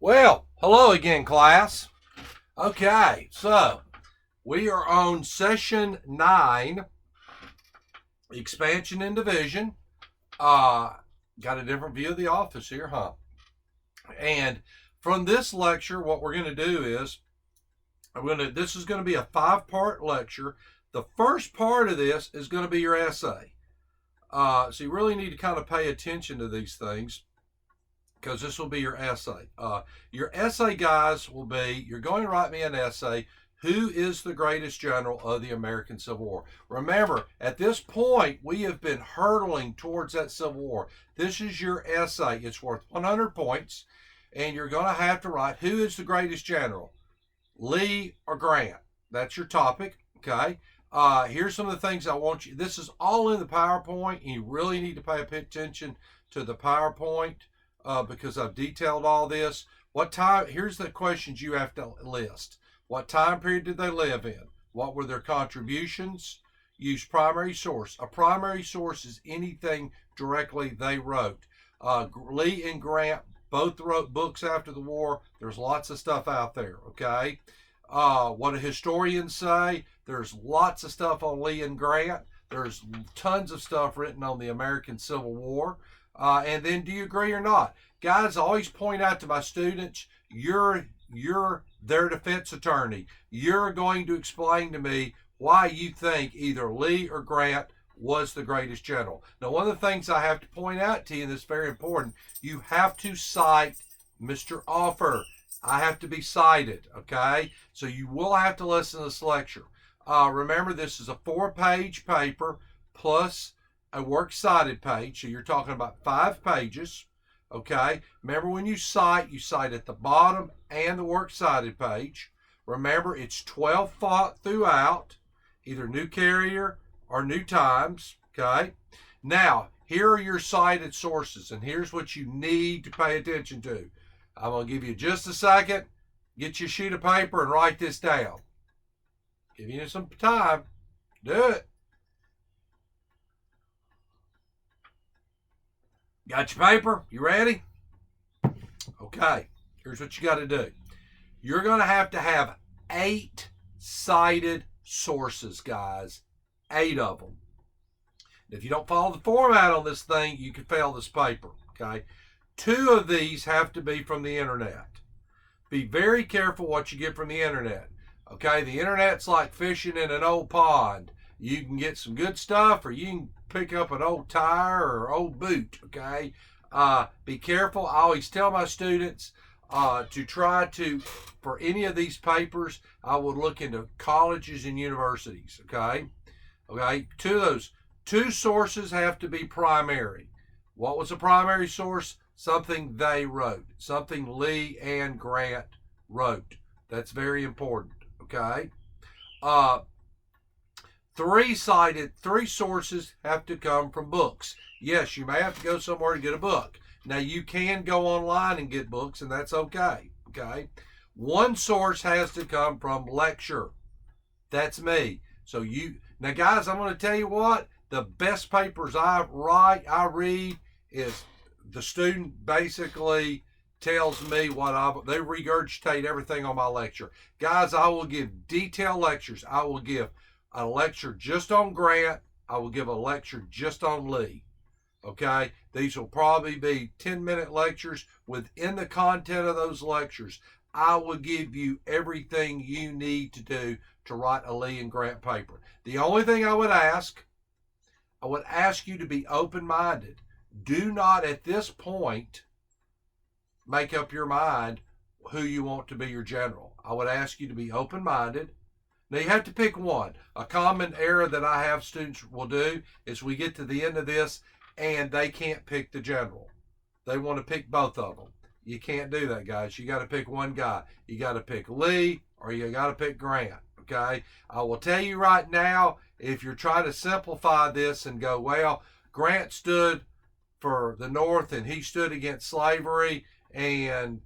Well, hello again, class. Okay, so we are on session 9, expansion and division. Got a different view of the office here, huh? And from this lecture, what we're going to do is, this is going to be a 5-part lecture. The first part of this is going to be your essay. So you really need to kind of pay attention to these things, because this will be your essay. Your essay, guys, will be, you're going to write me an essay. Who is the greatest general of the American Civil War? Remember, at this point, we have been hurtling towards that Civil War. This is your essay. It's worth 100 points, and you're going to have to write, who is the greatest general? Lee or Grant? That's your topic, okay? Here's some of the things I want you, this is all in the PowerPoint, and you really need to pay attention to the PowerPoint. Because I've detailed all this. What time? Here's the questions you have to list. What time period did they live in? What were their contributions? Use primary source. A primary source is anything directly they wrote. Lee and Grant both wrote books after the war. There's lots of stuff out there, okay? What do historians say? There's lots of stuff on Lee and Grant. There's tons of stuff written on the American Civil War. And then, do you agree or not? Guys, I always point out to my students, you're their defense attorney. You're going to explain to me why you think either Lee or Grant was the greatest general. Now, one of the things I have to point out to you, and this is very important, you have to cite Mr. Offer. I have to be cited, okay? So you will have to listen to this lecture. Remember, this is a 4-page paper plus a works cited page, so you're talking about 5 pages, okay? Remember, when you cite at the bottom and the works cited page. Remember, it's 12 font throughout, either New Carrier or New Times, okay? Now, here are your cited sources, and here's what you need to pay attention to. I'm going to give you just a second. Get your sheet of paper and write this down. Give you some time. Do it. Got your paper? You ready? Okay, here's what you got to do. You're going to have 8 cited sources, guys. 8 of them. If you don't follow the format on this thing, you can fail this paper, okay? 2 of these have to be from the internet. Be very careful what you get from the internet, okay? The internet's like fishing in an old pond. You can get some good stuff, or you can pick up an old tire or old boot, okay? Be careful. I always tell my students to try to, for any of these papers, I would look into colleges and universities, okay? Okay, 2 of those. 2 sources have to be primary. What was a primary source? Something they wrote, something Lee and Grant wrote. That's very important, okay? 3 sources have to come from books. Yes, you may have to go somewhere to get a book. Now, you can go online and get books, and that's okay, okay? 1 source has to come from lecture. That's me. So now guys, I'm going to tell you what, the best papers I read is the student basically tells me they regurgitate everything on my lecture. Guys, I will give detailed lectures. I will give a lecture just on Grant. I will give a lecture just on Lee. Okay? These will probably be 10-minute lectures. Within the content of those lectures, I will give you everything you need to do to write a Lee and Grant paper. The only thing I would ask you to be open-minded. Do not at this point make up your mind who you want to be your general. I would ask you to be open-minded. Now, you have to pick one. A common error that I have students will do is we get to the end of this and they can't pick the general. They want to pick both of them. You can't do that, guys. You got to pick one guy. You got to pick Lee or you got to pick Grant, okay? I will tell you right now, if you're trying to simplify this and go, well, Grant stood for the North and he stood against slavery, and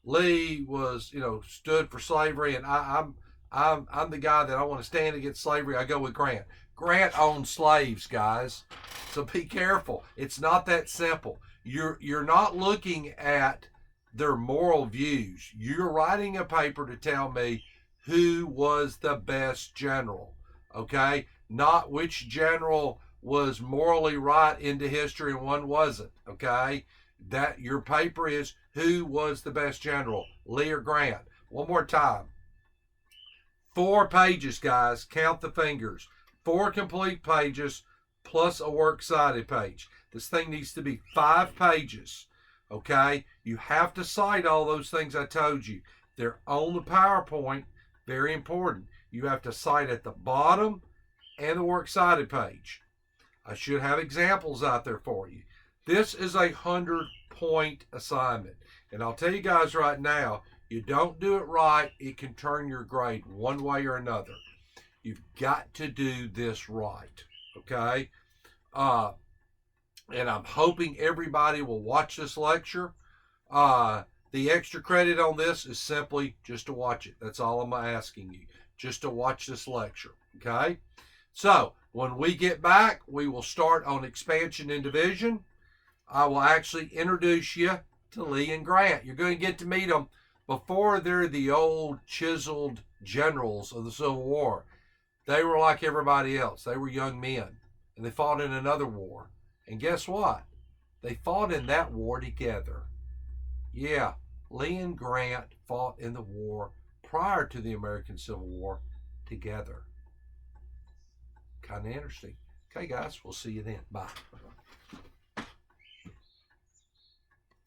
Lee was, stood for slavery, and I'm the guy that I want to stand against slavery, I go with Grant. Grant owned slaves, guys. So be careful. It's not that simple. You're not looking at their moral views. You're writing a paper to tell me who was the best general, okay? Not which general was morally right into history and one wasn't, okay? That your paper is who was the best general, Lee or Grant. One more time. 4 pages, guys. Count the fingers. 4 complete pages plus a works cited page. This thing needs to be 5 pages, okay? You have to cite all those things I told you. They're on the PowerPoint. Very important. You have to cite at the bottom and the works cited page. I should have examples out there for you. This is a 100-point assignment. And I'll tell you guys right now, you don't do it right, it can turn your grade one way or another. You've got to do this right, okay? And I'm hoping everybody will watch this lecture. The extra credit on this is simply just to watch it. That's all I'm asking you, just to watch this lecture, okay? So when we get back, we will start on expansion and division. I will actually introduce you to Lee and Grant. You're going to get to meet them before they're the old chiseled generals of the Civil War. They were like everybody else. They were young men, and they fought in another war. And guess what? They fought in that war together. Yeah, Lee and Grant fought in the war prior to the American Civil War together. Kind of interesting. Okay, guys, we'll see you then. Bye.